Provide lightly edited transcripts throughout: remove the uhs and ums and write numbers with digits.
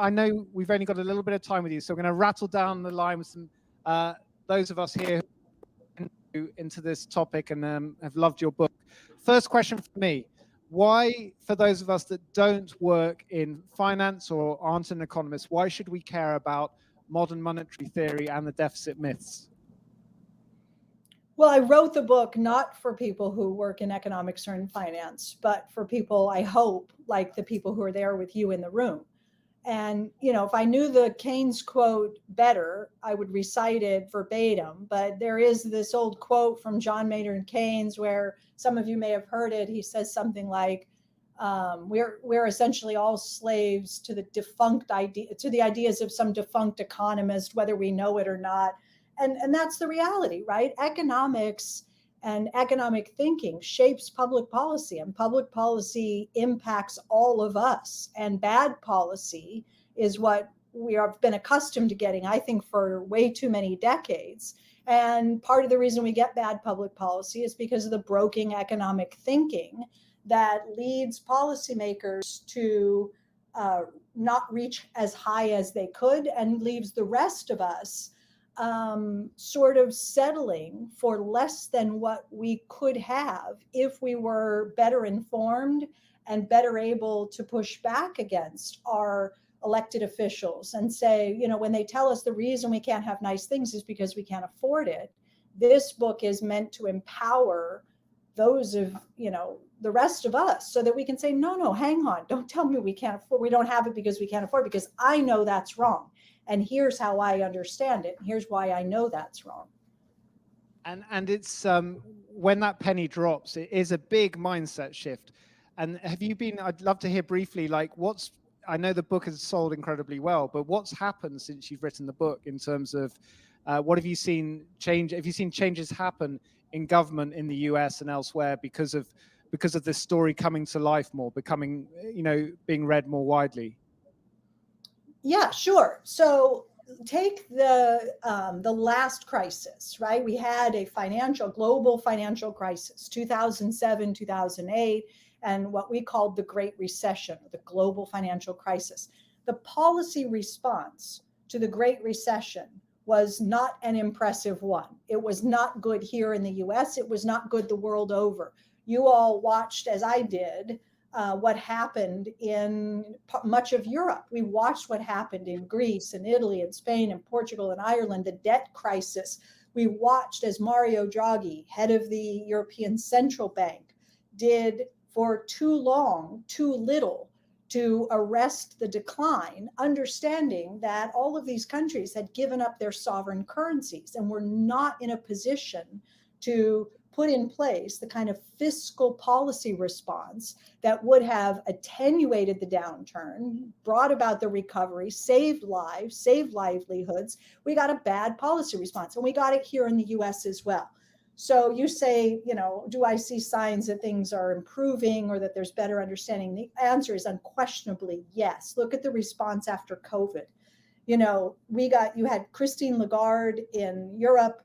I know we've only got a little bit of time with you, so we're going to rattle down the line with some those of us here who into this topic and have loved your book. First question for me: why, for those of us that don't work in finance or aren't an economist, why should we care about modern monetary theory and the deficit myths? Well, I wrote the book not for people who work in economics or in finance, but for people, I hope, like the people who are there with you in the room. And, if I knew the Keynes quote better, I would recite it verbatim. But there is this old quote from John Maynard Keynes where some of you may have heard it. He says something like, we're essentially all slaves to the defunct idea, to the ideas of some defunct economist, whether we know it or not. And that's the reality, right? Economics and economic thinking shapes public policy, and public policy impacts all of us. And bad policy is what we have been accustomed to getting, I think, for way too many decades. And part of the reason we get bad public policy is because of the broken economic thinking that leads policymakers to not reach as high as they could, and leaves the rest of us sort of settling for less than what we could have if we were better informed and better able to push back against our elected officials and say, when they tell us the reason we can't have nice things is because we can't afford it. This book is meant to empower those of, the rest of us, so that we can say, no, hang on, don't tell me we can't afford, we don't have it because we can't afford it, because I know that's wrong. And here's how I understand it. Here's why I know that's wrong. And it's when that penny drops, it is a big mindset shift. And have you been, I'd love to hear briefly, like I know the book has sold incredibly well, but what's happened since you've written the book in terms of what have you seen change? Have you seen changes happen in government in the US and elsewhere because of this story coming to life more, becoming, being read more widely? Yeah, sure. So take the last crisis, right? We had a global financial crisis, 2007, 2008, and what we called the Great Recession, the global financial crisis. The policy response to the Great Recession was not an impressive one. It was not good here in the US. It was not good the world over. You all watched, as I did, what happened in much of Europe. We watched what happened in Greece and Italy and Spain and Portugal and Ireland, the debt crisis. We watched as Mario Draghi, head of the European Central Bank, did for too long, too little to arrest the decline, understanding that all of these countries had given up their sovereign currencies and were not in a position to put in place the kind of fiscal policy response that would have attenuated the downturn, brought about the recovery, saved lives, saved livelihoods. We got a bad policy response, and we got it here in the US as well. So you say, do I see signs that things are improving or that there's better understanding? The answer is unquestionably yes. Look at the response after COVID. You had Christine Lagarde in Europe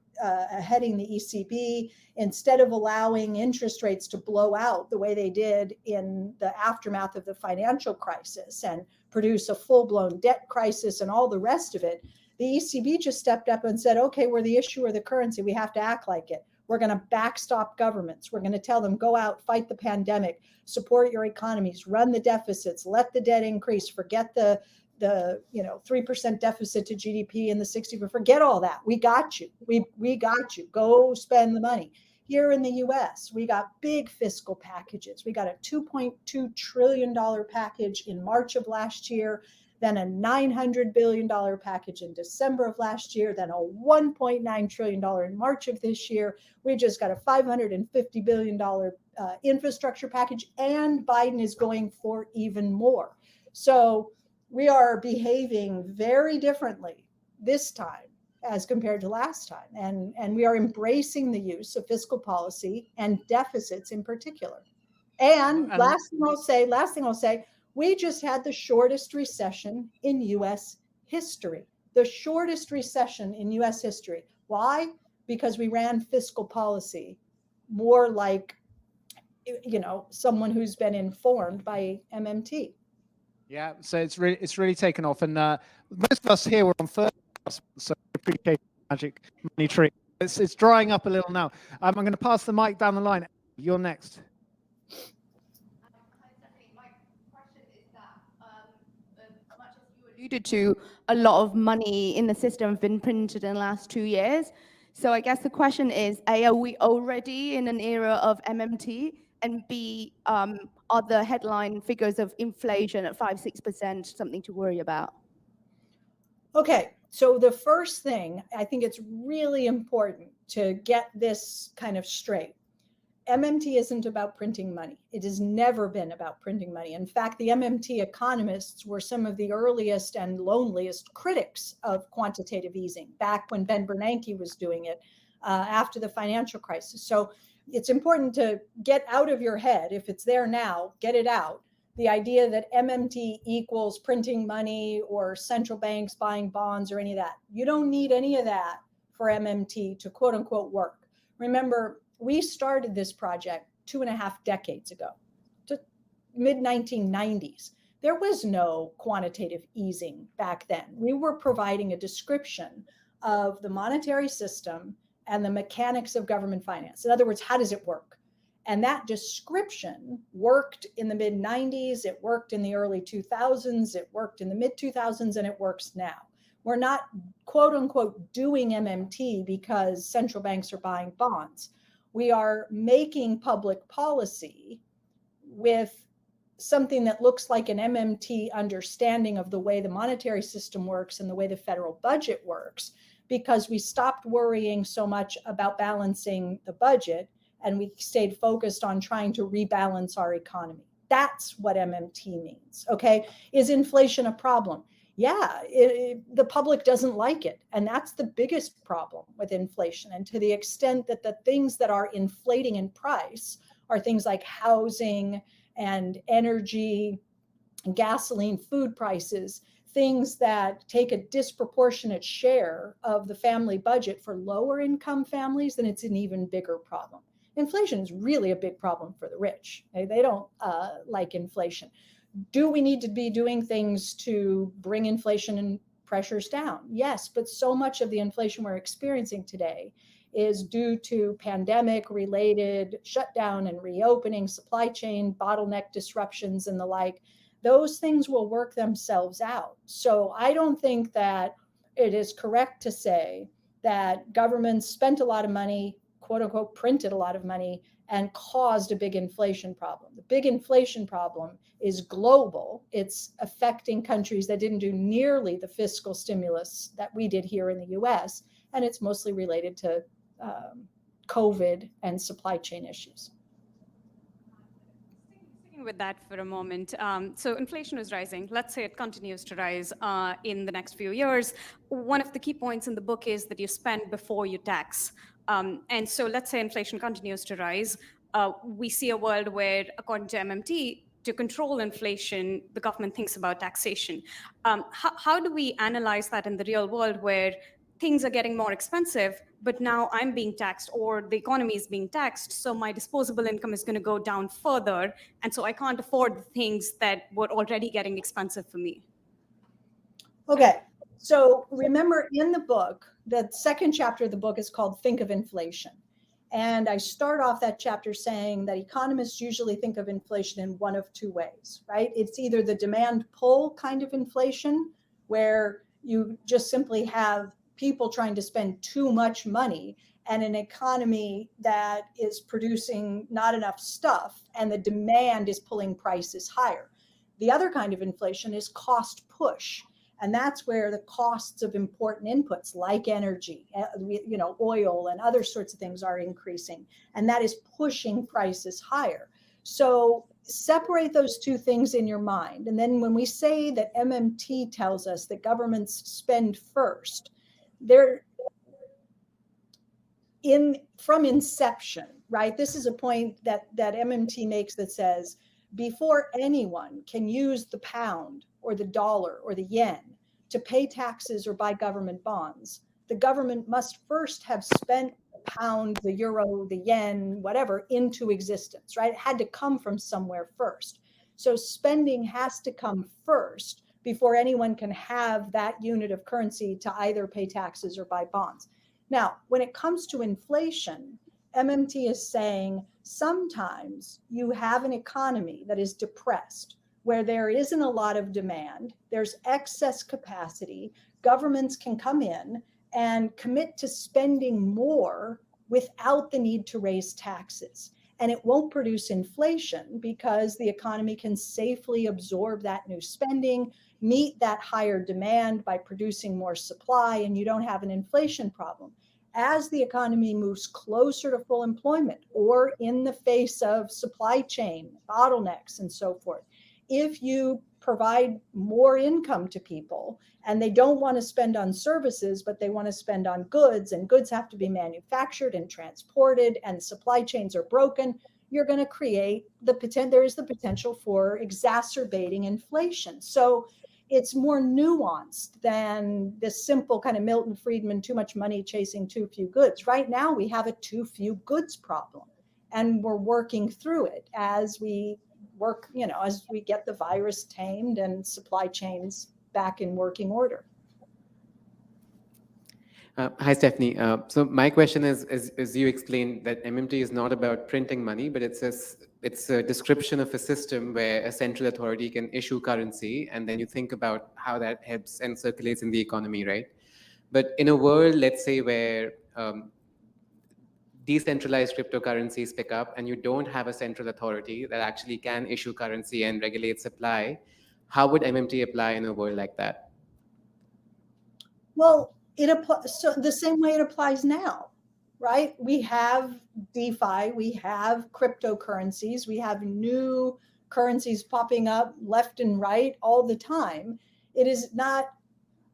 heading the ECB. Instead of allowing interest rates to blow out the way they did in the aftermath of the financial crisis and produce a full-blown debt crisis and all the rest of it, the ECB just stepped up and said, okay, we're the issuer of the currency. We have to act like it. We're going to backstop governments. We're going to tell them, go out, fight the pandemic, support your economies, run the deficits, let the debt increase, forget the 3% deficit to GDP and the 60%. Forget all that. We got you. We got you. Go spend the money. Here in the US, we got big fiscal packages. We got a $2.2 trillion package in March of last year, then a $900 billion package in December of last year, then a $1.9 trillion in March of this year. We just got a $550 billion infrastructure package, and Biden is going for even more. So we are behaving very differently this time as compared to last time. And we are embracing the use of fiscal policy and deficits in particular. And last thing I'll say, we just had the shortest recession in US history, the shortest recession in US history. Why? Because we ran fiscal policy more like, someone who's been informed by MMT. Yeah, so it's really taken off, and most of us here were on first class, so we appreciate the magic money trick. It's drying up a little now. I'm going to pass the mic down the line. You're next. Hi, Stephanie. My question is that much as you alluded to, a lot of money in the system have been printed in the last 2 years. So I guess the question is, A, are we already in an era of MMT? And B, are the headline figures of inflation at 5-6% something to worry about? Okay, so the first thing, I think it's really important to get this kind of straight. MMT isn't about printing money. It has never been about printing money. In fact, the MMT economists were some of the earliest and loneliest critics of quantitative easing back when Ben Bernanke was doing it after the financial crisis. So it's important to get out of your head, if it's there now, get it out, the idea that MMT equals printing money or central banks buying bonds or any of that. You don't need any of that for MMT to quote unquote work. Remember, we started this project 2.5 decades ago, to mid-1990s. There was no quantitative easing back then. We were providing a description of the monetary system and the mechanics of government finance. In other words, how does it work? And that description worked in the mid-90s, it worked in the early 2000s, it worked in the mid-2000s, and it works now. We're not, quote unquote, doing MMT because central banks are buying bonds. We are making public policy with something that looks like an MMT understanding of the way the monetary system works and the way the federal budget works, because we stopped worrying so much about balancing the budget and we stayed focused on trying to rebalance our economy. That's what MMT means, okay? Is inflation a problem? Yeah, the public doesn't like it. And that's the biggest problem with inflation. And to the extent that the things that are inflating in price are things like housing and energy, and gasoline, food prices, things that take a disproportionate share of the family budget for lower income families, then it's an even bigger problem. Inflation is really a big problem for the rich. They don't like inflation. Do we need to be doing things to bring inflation and pressures down? Yes, but so much of the inflation we're experiencing today is due to pandemic-related shutdown and reopening, supply chain bottleneck disruptions and the like. Those things will work themselves out. So I don't think that it is correct to say that governments spent a lot of money, quote unquote, printed a lot of money, and caused a big inflation problem. The big inflation problem is global. It's affecting countries that didn't do nearly the fiscal stimulus that we did here in the US, and it's mostly related to COVID and supply chain issues. Sticking with that for a moment, so inflation is rising. Let's say it continues to rise in the next few years. One of the key points in the book is that you spend before you tax. And so let's say inflation continues to rise. We see a world where, according to MMT, to control inflation, the government thinks about taxation. How do we analyze that in the real world where things are getting more expensive, but now I'm being taxed or the economy is being taxed, so my disposable income is going to go down further, and so I can't afford the things that were already getting expensive for me? Okay, so remember in the book, the second chapter of the book is called Think of Inflation. And I start off that chapter saying that economists usually think of inflation in one of two ways, right? It's either the demand pull kind of inflation, where you just simply have people trying to spend too much money and an economy that is producing not enough stuff and the demand is pulling prices higher. The other kind of inflation is cost push. And that's where the costs of important inputs like energy, oil and other sorts of things are increasing. And that is pushing prices higher. So separate those two things in your mind. And then when we say that MMT tells us that governments spend first, they're from inception, right? This is a point that MMT makes that says, before anyone can use the pound or the dollar or the yen to pay taxes or buy government bonds, the government must first have spent the pound, the euro, the yen, whatever, into existence, right? It had to come from somewhere first. So spending has to come first before anyone can have that unit of currency to either pay taxes or buy bonds. Now, when it comes to inflation, MMT is saying sometimes you have an economy that is depressed, where there isn't a lot of demand, there's excess capacity, governments can come in and commit to spending more without the need to raise taxes. And it won't produce inflation because the economy can safely absorb that new spending, meet that higher demand by producing more supply, and you don't have an inflation problem. As the economy moves closer to full employment or in the face of supply chain bottlenecks and so forth, if you provide more income to people and they don't want to spend on services, but they want to spend on goods, and goods have to be manufactured and transported, and supply chains are broken, you're going to create there is the potential for exacerbating inflation. So it's more nuanced than this simple kind of Milton Friedman, too much money chasing too few goods. Right now, we have a too few goods problem, and we're working through it as we work, as we get the virus tamed and supply chains back in working order. Hi, Stephanie. So my question is, as you explained, that MMT is not about printing money, but it's a description of a system where a central authority can issue currency, and then you think about how that helps and circulates in the economy, right? But in a world, let's say, where decentralized cryptocurrencies pick up and you don't have a central authority that actually can issue currency and regulate supply, how would MMT apply in a world like that? Well, it applies so the same way it applies now, right? We have DeFi, we have cryptocurrencies, we have new currencies popping up left and right all the time. It is not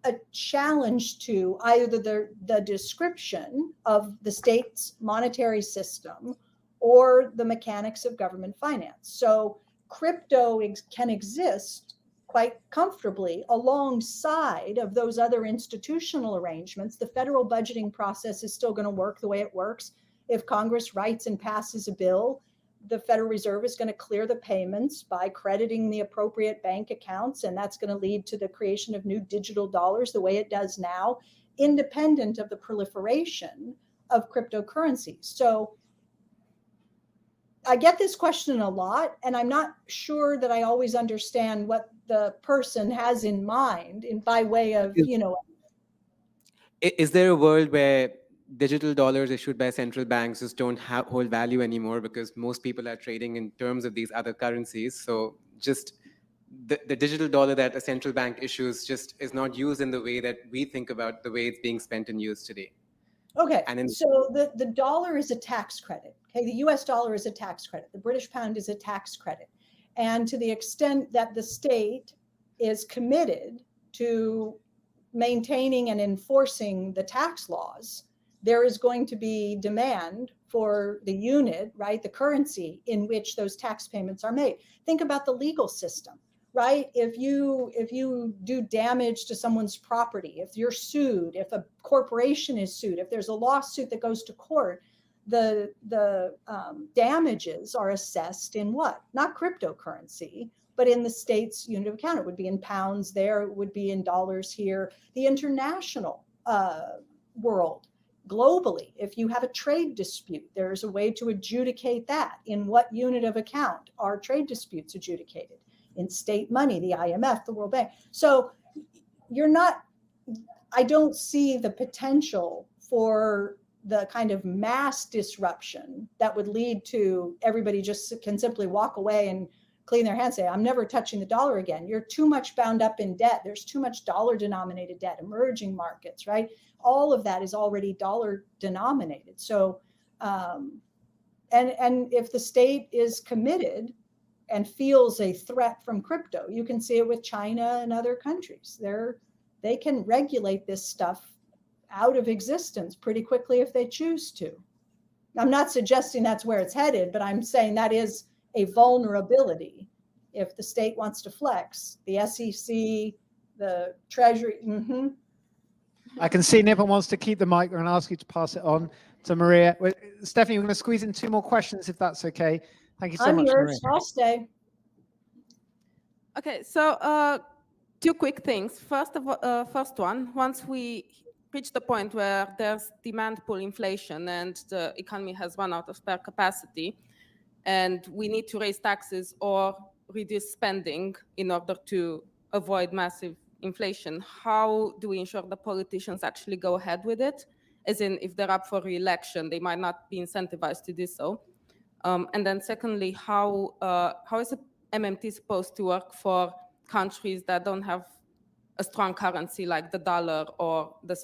a challenge to either the description of the state's monetary system or the mechanics of government finance. So crypto can exist quite comfortably alongside of those other institutional arrangements. The federal budgeting process is still going to work the way it works. If Congress writes and passes a bill, the Federal Reserve is going to clear the payments by crediting the appropriate bank accounts, and that's going to lead to the creation of new digital dollars the way it does now, independent of the proliferation of cryptocurrencies. So I get this question a lot, and I'm not sure that I always understand what the person has in mind by way of, Is there a world where digital dollars issued by central banks just don't hold value anymore because most people are trading in terms of these other currencies? So just the digital dollar that a central bank issues just is not used in the way that we think about the way it's being spent and used today. Okay, so the dollar is a tax credit. Okay, the US dollar is a tax credit. The British pound is a tax credit. And to the extent that the state is committed to maintaining and enforcing the tax laws, there is going to be demand for the unit, right, the currency in which those tax payments are made. Think about the legal system, right? If you do damage to someone's property, if you're sued, if a corporation is sued, if there's a lawsuit that goes to court, the damages are assessed in what? Not cryptocurrency, but in the state's unit of account. It would be in pounds there, it would be in dollars here. The international world, globally, if you have a trade dispute, there's a way to adjudicate that. In what unit of account are trade disputes adjudicated? In state money, the IMF, the World Bank. So I don't see the potential for the kind of mass disruption that would lead to everybody just can simply walk away and clean their hands, say, I'm never touching the dollar again. You're too much bound up in debt. There's too much dollar denominated debt, emerging markets, right? All of that is already dollar denominated. So, and if the state is committed and feels a threat from crypto, you can see it with China and other countries. They can regulate this stuff out of existence pretty quickly if they choose to. I'm not suggesting that's where it's headed, but I'm saying that is a vulnerability if the state wants to flex. The SEC, the Treasury. Mm-hmm. I can see Nippon wants to keep the mic. We're going to ask you to pass it on to Maria. Stephanie, we're going to squeeze in 2 more questions if that's okay. Thank you so much, I'm Maria. yours. I'll stay. Okay, so two quick things. First one, once we reach the point where there's demand pull inflation and the economy has run out of spare capacity, and we need to raise taxes or reduce spending in order to avoid massive inflation, how do we ensure the politicians actually go ahead with it? As in, if they're up for re-election, they might not be incentivized to do so. And then secondly, how is MMT supposed to work for countries that don't have a strong currency like the dollar or the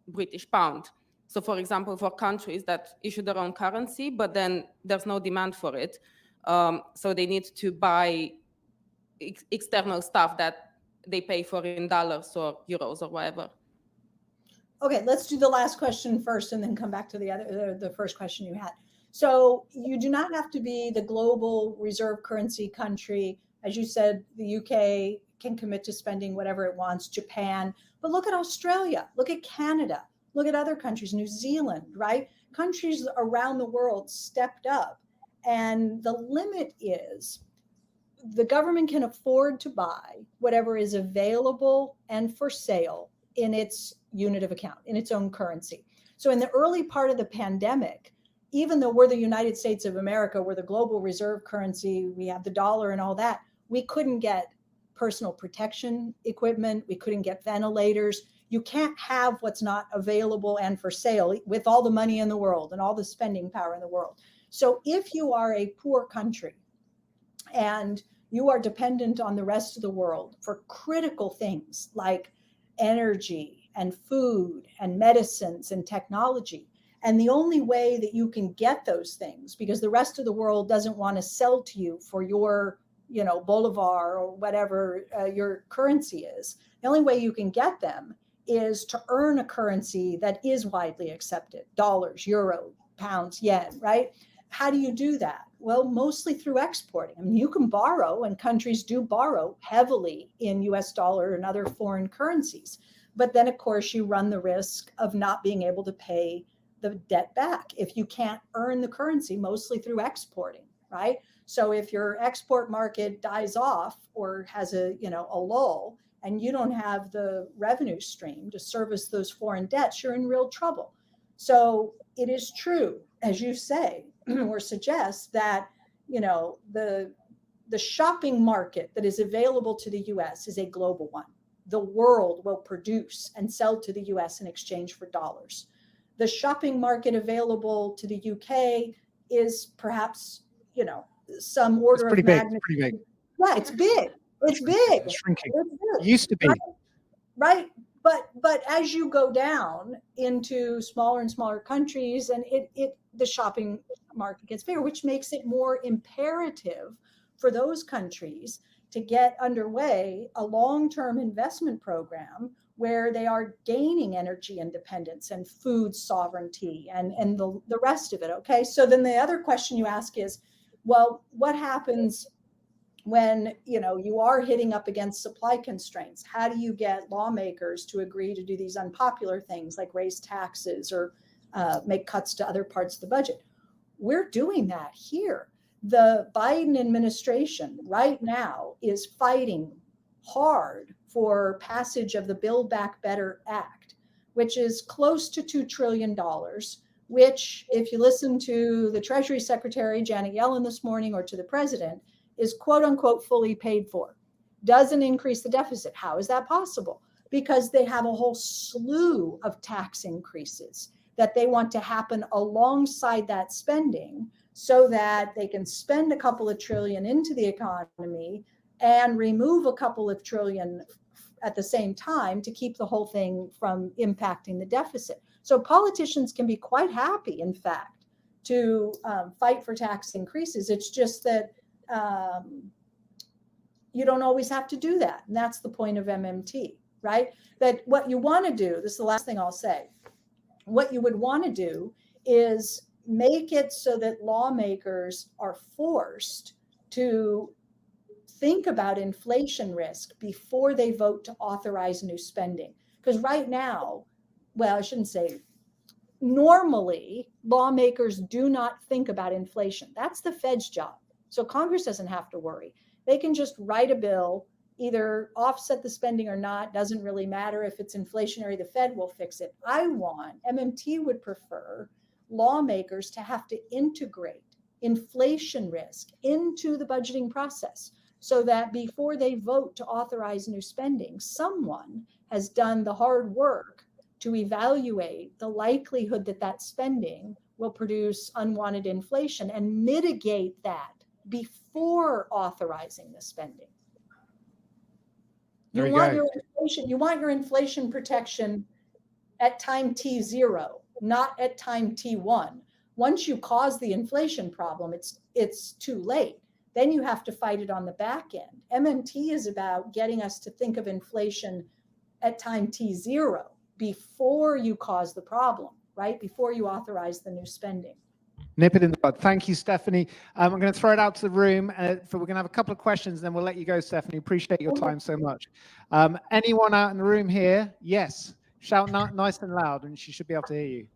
British pound? So for example, for countries that issue their own currency, but then there's no demand for it, so they need to buy external stuff that they pay for in dollars or euros or whatever. Okay, let's do the last question first and then come back to the first question you had. So you do not have to be the global reserve currency country. As you said, the UK can commit to spending whatever it wants, Japan, but look at Australia, look at Canada, look at other countries, New Zealand, right? Countries around the world stepped up. And the limit is the government can afford to buy whatever is available and for sale in its unit of account, in its own currency. So in the early part of the pandemic, even though we're the United States of America, we're the global reserve currency, we have the dollar and all that, we couldn't get personal protection equipment, we couldn't get ventilators. You can't have what's not available and for sale with all the money in the world and all the spending power in the world. So if you are a poor country and you are dependent on the rest of the world for critical things like energy and food and medicines and technology, and the only way that you can get those things, because the rest of the world doesn't want to sell to you for your, bolivar or whatever your currency is, the only way you can get them is to earn a currency that is widely accepted, dollars, euro, pounds, yen, right? How do you do that? Well, mostly through exporting. I mean, you can borrow, and countries do borrow heavily in US dollar and other foreign currencies. But then, of course, you run the risk of not being able to pay the debt back if you can't earn the currency, mostly through exporting, right? So if your export market dies off or has a lull, and you don't have the revenue stream to service those foreign debts, you're in real trouble. So it is true, as you say, or suggest that, the shopping market that is available to the US is a global one. The world will produce and sell to the US in exchange for dollars. The shopping market available to the UK is perhaps, some order of magnitude. It's pretty big. Yeah, it's big. It's big. It's shrinking. It's big. It used to be. Right. But as you go down into smaller and smaller countries, and the shopping market gets bigger, which makes it more imperative for those countries to get underway a long-term investment program where they are gaining energy independence and food sovereignty and the rest of it. Okay. So then the other question you ask is, well, what happens when you are hitting up against supply constraints? How do you get lawmakers to agree to do these unpopular things like raise taxes or make cuts to other parts of the budget? We're doing that here. The Biden administration right now is fighting hard for passage of the Build Back Better Act, which is close to $2 trillion, which, if you listen to the Treasury Secretary, Janet Yellen, this morning, or to the president, is quote unquote fully paid for, doesn't increase the deficit. How is that possible? Because they have a whole slew of tax increases that they want to happen alongside that spending so that they can spend a couple of trillion into the economy and remove a couple of trillion at the same time to keep the whole thing from impacting the deficit. So politicians can be quite happy, in fact, to fight for tax increases. It's just that you don't always have to do that. And that's the point of MMT, right? That what you want to do, this is the last thing I'll say, what you would want to do is make it so that lawmakers are forced to think about inflation risk before they vote to authorize new spending. Because right now, well, I shouldn't say, normally lawmakers do not think about inflation. That's the Fed's job. So Congress doesn't have to worry. They can just write a bill either offset the spending or not. Doesn't really matter if it's inflationary, the Fed will fix it. MMT would prefer lawmakers to have to integrate inflation risk into the budgeting process, so that before they vote to authorize new spending, someone has done the hard work to evaluate the likelihood that that spending will produce unwanted inflation and mitigate that before authorizing the spending. You want your inflation protection at time T0, not at time T1. Once you cause the inflation problem, it's too late. Then you have to fight it on the back end. MMT is about getting us to think of inflation at time T0 before you cause the problem, right? Before you authorize the new spending. Nip it in the bud. Thank you, Stephanie. I'm going to throw it out to the room. We're going to have a couple of questions, then we'll let you go, Stephanie. Appreciate your time so much. Anyone out in the room here? Yes. Shout nice and loud, and she should be able to hear you.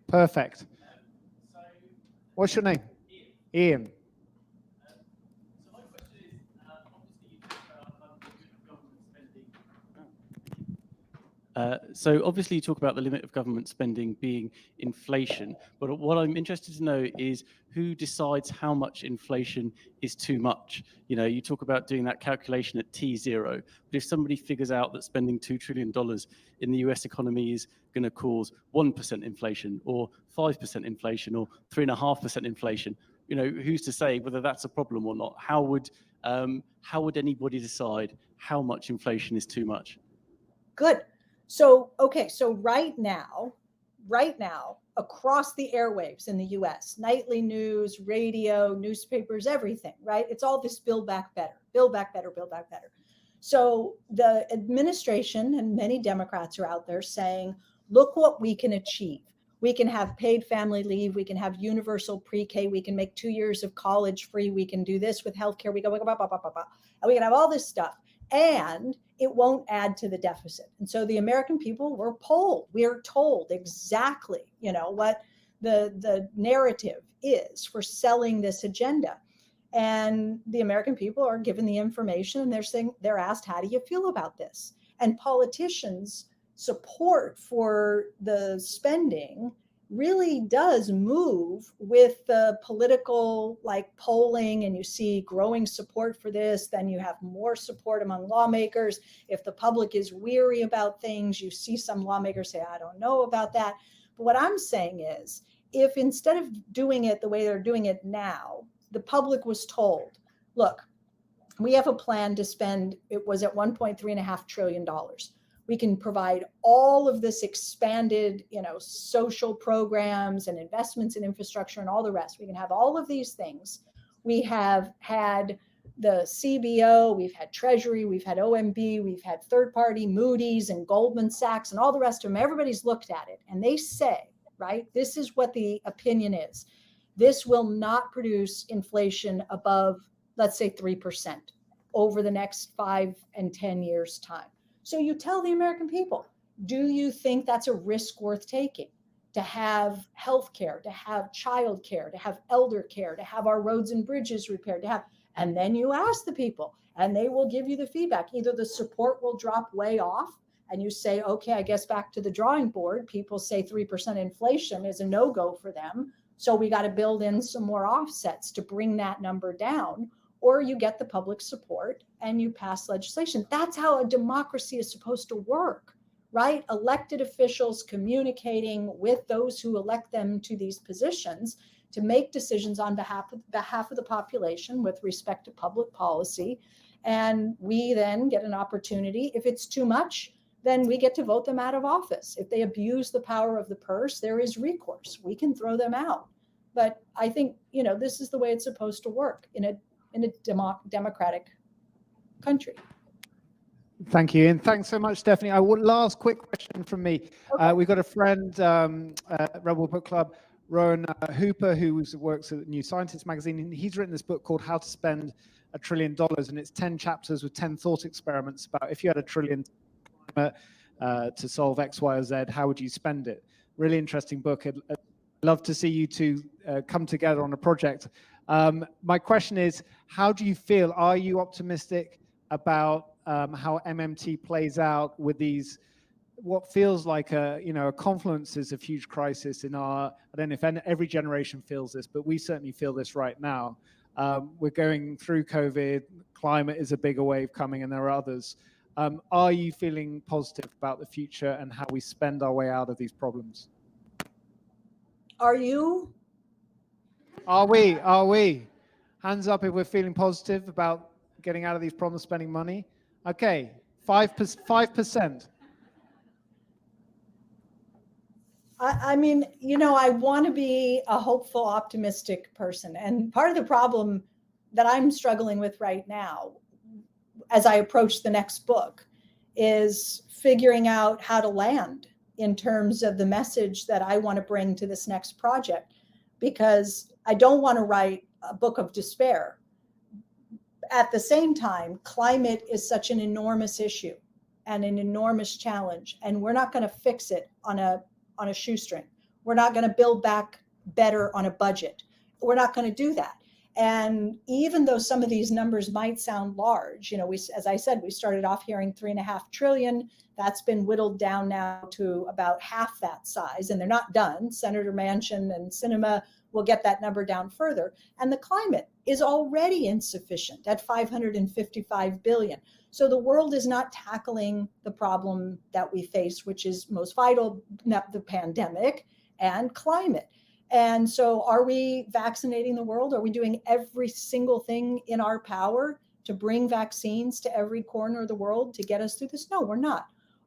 Perfect. What's your name? Ian. So my question is, obviously you talk about the limit of government spending. So obviously you talk about the limit of government spending being inflation, but what I'm interested to know is who decides how much inflation is too much? You know, you talk about doing that calculation at T0, but if somebody figures out that spending $2 trillion in the US economy is going to cause 1% inflation or 5% inflation or 3.5% inflation, you know, who's to say whether that's a problem or not? How would anybody decide how much inflation is too much? Good. So, okay, so right now, across the airwaves in the US, nightly news, radio, newspapers, everything, right? It's all this build back better, build back better, build back better. So the administration and many Democrats are out there saying, look what we can achieve. We can have paid family leave. We can have universal pre-K. We can make 2 years of college free. We can do this with healthcare. We can have all this stuff. And it won't add to the deficit. And so the American people were polled. We are told exactly, you know, what the narrative is for selling this agenda. And the American people are given the information and they're asked, how do you feel about this? And politicians' support for the spending really does move with the political polling, and you see growing support for this, then you have more support among lawmakers. If the public is weary about things, you see some lawmakers say, I don't know about that. But what I'm saying is, if instead of doing it the way they're doing it now, the public was told, look, we have a plan to spend, it was at $1.3.5 trillion. We can provide all of this expanded, you know, social programs and investments in infrastructure and all the rest. We can have all of these things. We have had the CBO, we've had Treasury, we've had OMB, we've had third party Moody's and Goldman Sachs and all the rest of them. Everybody's looked at it and they say, right, this is what the opinion is. This will not produce inflation above, let's say, 3% over the next 5 and 10 years' time. So you tell the American people, do you think that's a risk worth taking? To have healthcare, to have childcare, to have elder care, to have our roads and bridges repaired, and then you ask the people and they will give you the feedback. Either the support will drop way off and you say, okay, I guess back to the drawing board. People say 3% inflation is a no-go for them. So we got to build in some more offsets to bring that number down. Or you get the public support and you pass legislation. That's how a democracy is supposed to work, right? Elected officials communicating with those who elect them to these positions to make decisions on behalf of the population with respect to public policy. And we then get an opportunity. If it's too much, then we get to vote them out of office. If they abuse the power of the purse, there is recourse. We can throw them out. But I think, you know, this is the way it's supposed to work in a democratic country. Thank you. And thanks so much, Stephanie. Last quick question from me. Okay. We've got a friend, Rebel Book Club, Rowan Hooper, who works at New Scientist magazine. And he's written this book called How to Spend $1 Trillion. And it's 10 chapters with 10 thought experiments about if you had $1 trillion to solve X, Y, or Z, how would you spend it? Really interesting book. I'd love to see you two come together on a project My question is, how do you feel? Are you optimistic about how MMT plays out with these, what feels like a confluences of huge crisis in our, I don't know if every generation feels this, but we certainly feel this right now. We're going through COVID, climate is a bigger wave coming, and there are others. Are you feeling positive about the future and how we spend our way out of these problems? Are you? Are we? Are we? Hands up if we're feeling positive about getting out of these problems, spending money. Okay, 5%. I mean, I want to be a hopeful, optimistic person. And part of the problem that I'm struggling with right now, as I approach the next book, is figuring out how to land in terms of the message that I want to bring to this next project, because I don't want to write a book of despair. At the same time, climate is such an enormous issue and an enormous challenge, and we're not going to fix it on a shoestring. We're not going to build back better on a budget. We're not going to do that. And even though some of these numbers might sound large, as I said, we started off hearing 3.5 trillion. That's been whittled down now to about half that size, and they're not done. Senator Manchin and Sinema will get that number down further. And the climate is already insufficient at 555 billion. So the world is not tackling the problem that we face, which is most vital, the pandemic and climate. And so are we vaccinating the world? Are we doing every single thing in our power to bring vaccines to every corner of the world to get us through this? No, we're not.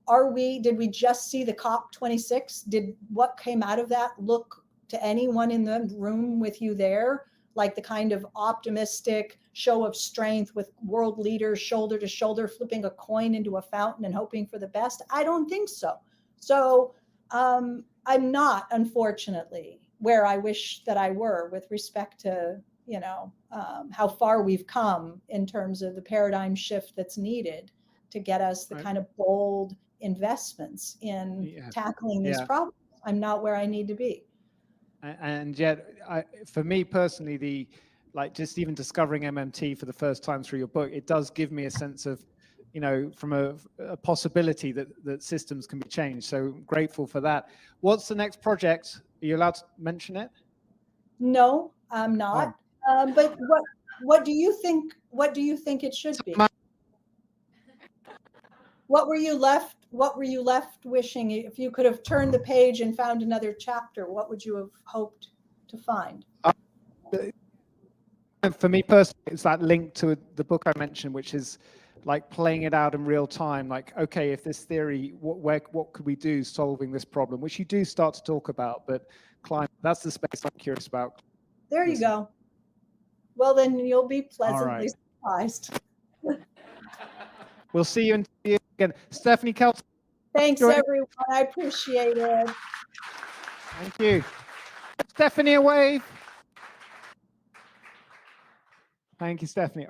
Did we just see the COP26? Did what came out of that look to anyone in the room with you there like the kind of optimistic show of strength with world leaders shoulder to shoulder, flipping a coin into a fountain and hoping for the best? I don't think so. So I'm not, unfortunately, where I wish that I were with respect to, how far we've come in terms of the paradigm shift that's needed to get us the kind of bold investments in tackling these problems. I'm not where I need to be. And yet, for me personally, just even discovering MMT for the first time through your book, it does give me a sense of, from a possibility that systems can be changed. So grateful for that. What's the next project? Are you allowed to mention it? No, I'm not. Oh. But what do you think? What do you think it should be? What were you left wishing? If you could have turned the page and found another chapter, what would you have hoped to find? For me personally, it's that link to the book I mentioned, which is like playing it out in real time. Like, okay, if this theory, what could we do solving this problem? Which you do start to talk about, but climate, that's the space I'm curious about. There you go. Well, then you'll be pleasantly surprised. We'll see you again. Stephanie Kelton. Thanks, everyone. I appreciate it. Thank you. Stephanie, a wave. Thank you, Stephanie.